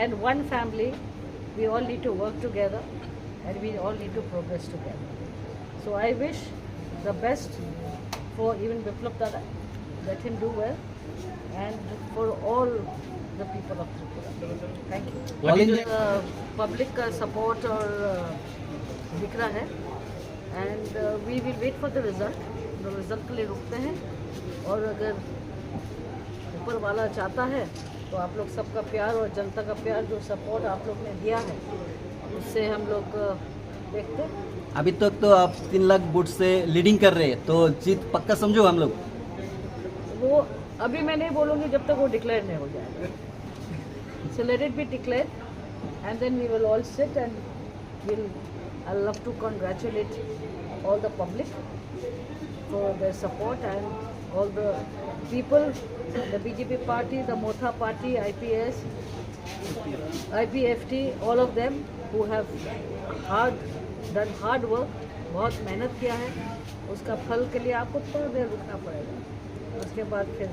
and one family. We all need to work together and we all need to progress together. So I wish the best for even Biplab Dada. Let him do well and for all the people of Tripura. Thank you. All India public का support और दिख रहा है and we will wait for the result के लिए रुकते हैं और अगर ऊपर वाला चाहता है तो आप लोग सबका प्यार और जनता का प्यार जो सपोर्ट आप लोग ने दिया है उससे हम लोग देखते हैं। अभी तक तो आप 3 लाख वोट से लीडिंग कर रहे हैं, तो जीत पक्का समझो हम लोग। वो अभी मैं नहीं बोलूँगी जब तक वो डिक्लेयर नहीं हो जाएगा। So let it be declared and then we will all sit and I love to congratulate all the public for their support and all the people, the BJP party, the Motha party, IPS, IPFT, all of them who have done hard work, बहुत मेहनत किया है, उसका फल के लिए आपको थोड़ा देर रुकना पड़ेगा, उसके बाद फिर